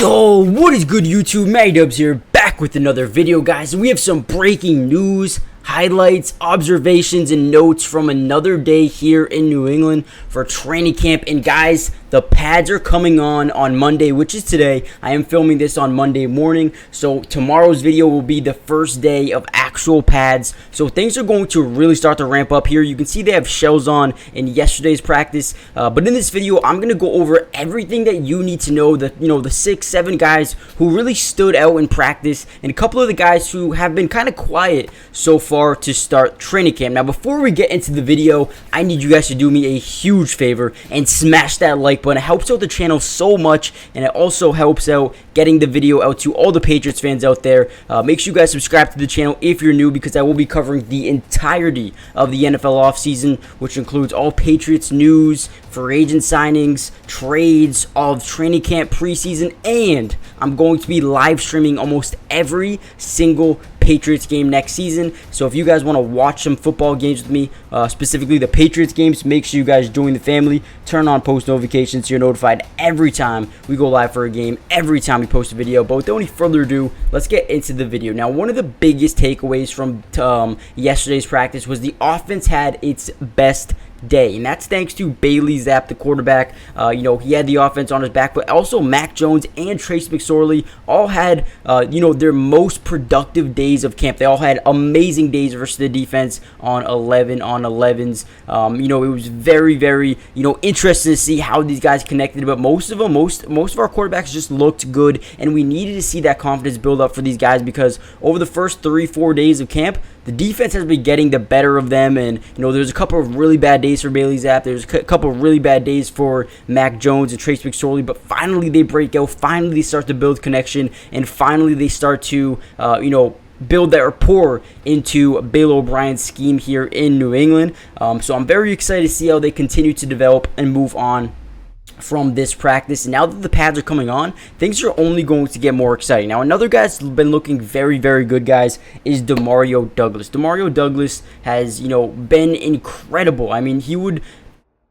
Yo, what is good YouTube? Matty Dubs here, back with another video, guys. And we have some breaking news, highlights, observations, and notes from another day here in New England for training camp. And guys, the pads are coming on Monday, which is today. I am filming this on Monday morning, so tomorrow's video will be the first day of actual pads. So things are going to really start to ramp up here. You can see they have shells on in yesterday's practice, but in this video, I'm going to go over everything that you need to know. The 6-7 guys who really stood out in practice, and a couple of the guys who have been kind of quiet so far to start training camp. Now, before we get into the video, I need you guys to do me a huge favor and smash that like button. It helps out the channel so much, and it also helps out getting the video out to all the Patriots fans out there. Make sure you guys subscribe to the channel if you're new, because I will be covering the entirety of the NFL offseason, which includes all Patriots news, free agent signings, trades, all of training camp, preseason, and I'm going to be live streaming almost every single Patriots game next season. So if you guys want to watch some football games with me, specifically the Patriots games, make sure you guys join the family. Turn on post notifications so you're notified every time we go live for a game, every time we post a video. But without any further ado, let's get into the video. Now, one of the biggest takeaways from yesterday's practice was the offense had its best day, and that's thanks to Bailey Zapp, the quarterback. He had the offense on his back, but also Mac Jones and Trace McSorley all had their most productive days of camp. They all had amazing days versus the defense on 11 on 11s. It was very interesting to see how these guys connected, but most of our quarterbacks just looked good, and we needed to see that confidence build up for these guys, because over the first 3-4 days of camp, the defense has been getting the better of them, and there's a couple of really bad days for Bailey Zapp. There's a couple of really bad days for Mac Jones and Trace McSorley, but finally they break out. Finally they start to build connection, and finally they start to build that rapport into Bill O'Brien's scheme here in New England. So I'm very excited to see how they continue to develop and move on from this practice. And now that the pads are coming on, things are only going to get more exciting. Now, another guy that's been looking very good, guys, is Demario Douglas. Demario Douglas has been incredible. I mean, he would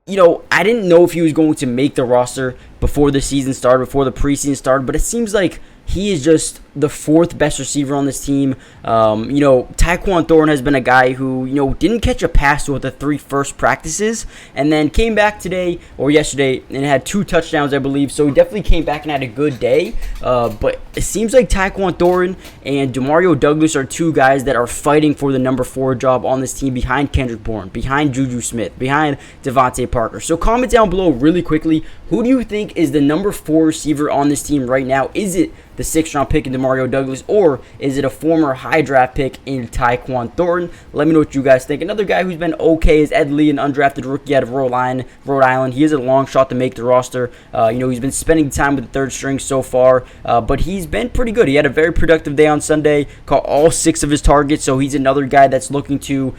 I didn't know if he was going to make the roster before the season started, before the preseason started, but it seems like he is just the fourth best receiver on this team. Tyquan Thornton has been a guy who, didn't catch a pass throughout the 3 first practices, and then came back today or yesterday and had 2 touchdowns, I believe. So he definitely came back and had a good day. But it seems like Tyquan Thornton and Demario Douglas are 2 guys that are fighting for the number 4 job on this team, behind Kendrick Bourne, behind Juju Smith, behind Devontae Parker. So comment down below really quickly, who do you think is the number 4 receiver on this team right now? Is it the 6th round pick in Demario Douglas, or is it a former high draft pick in Tyquan Thornton? Let me know what you guys think. Another guy who's been okay is Ed Lee, an undrafted rookie out of Rhode Island. He is a long shot to make the roster. He's been spending time with the 3rd string so far, but he's been pretty good. He had a very productive day on Sunday, caught all 6 of his targets, so he's another guy that's looking to,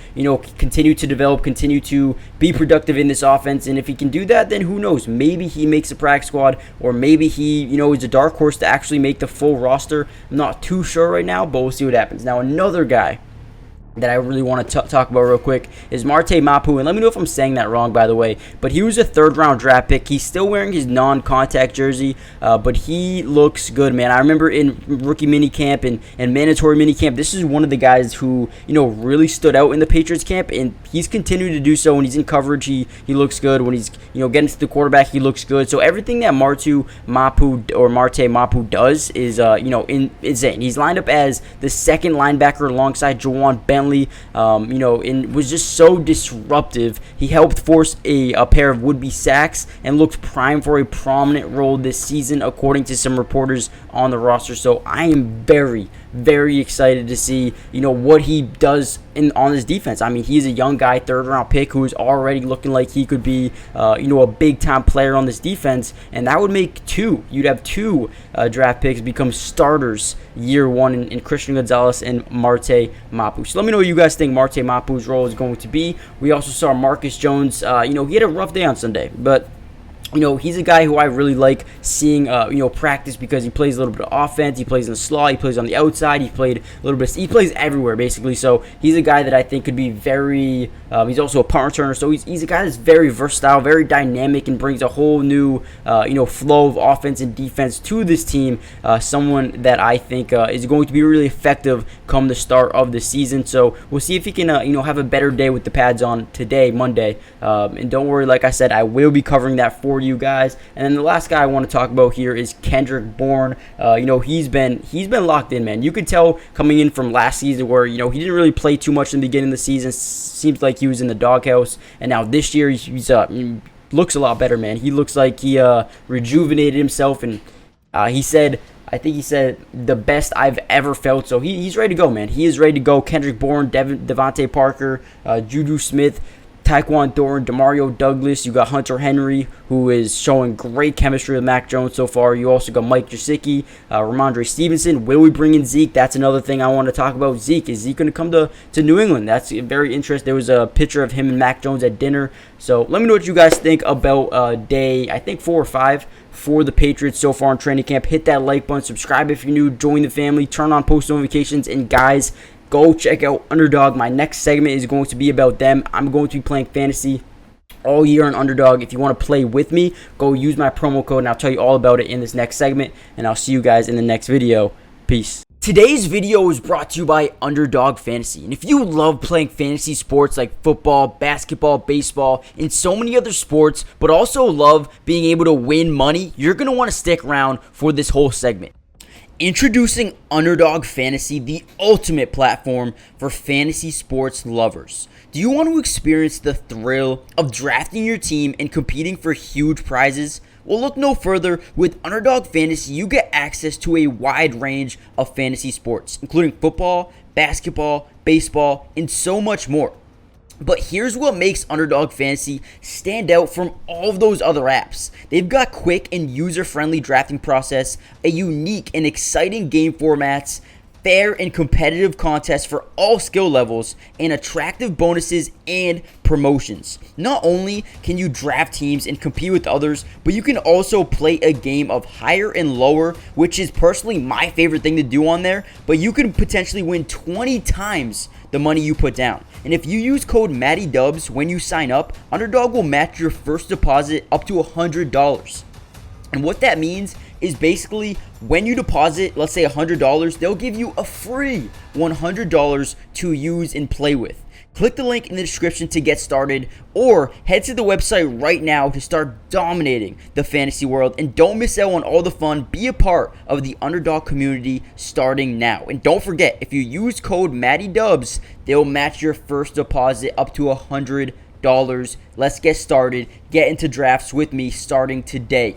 continue to develop, continue to be productive in this offense. And if he can do that, then who knows? Maybe he makes a practice squad, or maybe he, is a dark horse to actually make the full roster. I'm not too sure right now, but we'll see what happens. Now, another guy that I really want to talk about real quick is Marte Mapu, and let me know if I'm saying that wrong, by the way, but he was a 3rd round draft pick. He's still wearing his non-contact jersey, but he looks good, man. I remember in rookie minicamp and mandatory minicamp, this is one of the guys who, really stood out in the Patriots camp, and he's continued to do so. When he's in coverage, he looks good. When he's, getting to the quarterback, he looks good. So everything that Marte Mapu does is, insane. He's lined up as the 2nd linebacker alongside Juwan Bentley, and was just so disruptive. He helped force a pair of would-be sacks and looked primed for a prominent role this season, according to some reporters on the roster. So I am very excited to see, what he does on his defense. I mean, he's a young guy, 3rd round pick, who is already looking like he could be, a big-time player on this defense, and that would make 2. You'd have 2 draft picks become starters year 1 in Christian Gonzalez and Marte Mapu. So let me know what you guys think Marte Mapu's role is going to be. We also saw Marcus Jones. He had a rough day on Sunday, but He's a guy who I really like seeing, practice, because he plays a little bit of offense. He plays in the slot. He plays on the outside. He plays everywhere, basically. So he's a guy that I think could be very, he's also a punt returner. So he's a guy that's very versatile, very dynamic, and brings a whole new, flow of offense and defense to this team. Someone that I think is going to be really effective come the start of the season. So we'll see if he can, have a better day with the pads on today, Monday. And don't worry, like I said, I will be covering that for you guys. And then the last guy I want to talk about here is Kendrick Bourne. He's been locked in, man. You could tell coming in from last season where he didn't really play too much in the beginning of the season. Seems like he was in the doghouse, and now this year he's looks a lot better, man. He looks like he rejuvenated himself, and I think he said the best I've ever felt. So he's ready to go, man. He is ready to go. Kendrick Bourne, Devontae Parker, Juju Smith, Tyquan Thornton, Demario Douglas. You got Hunter Henry, who is showing great chemistry with Mac Jones so far. You also got Mike Gesicki, Ramondre Stevenson. Will we bring in Zeke? That's another thing I want to talk about. Zeke. Is Zeke going to come to New England? That's very interesting. There was a picture of him and Mac Jones at dinner. So let me know what you guys think about day, I think, 4 or 5 for the Patriots so far in training camp. Hit that like button. Subscribe if you're new. Join the family. Turn on post notifications. And guys, go check out Underdog. My next segment is going to be about them. I'm going to be playing fantasy all year on Underdog. If you want to play with me, go use my promo code, and I'll tell you all about it in this next segment. And I'll see you guys in the next video. Peace. Today's video is brought to you by Underdog Fantasy. And if you love playing fantasy sports like football, basketball, baseball, and so many other sports, but also love being able to win money, you're going to want to stick around for this whole segment. Introducing Underdog Fantasy, the ultimate platform for fantasy sports lovers. Do you want to experience the thrill of drafting your team and competing for huge prizes? Well, look no further. With Underdog Fantasy, you get access to a wide range of fantasy sports, including football, basketball, baseball, and so much more. But here's what makes Underdog Fantasy stand out from all of those other apps. They've got quick and user-friendly drafting process, a unique and exciting game formats, fair and competitive contests for all skill levels, and attractive bonuses and promotions. Not only can you draft teams and compete with others, but you can also play a game of higher and lower, which is personally my favorite thing to do on there, but you can potentially win 20 times the money you put down. And if you use code MattyDubs when you sign up, Underdog will match your first deposit up to $100. And what that means is basically when you deposit, let's say $100, they'll give you a free $100 to use and play with. Click the link in the description to get started, or head to the website right now to start dominating the fantasy world. And don't miss out on all the fun. Be a part of the Underdog community starting now. And don't forget, if you use code MattyDubs, they'll match your first deposit up to $100. Let's get started. Get into drafts with me starting today.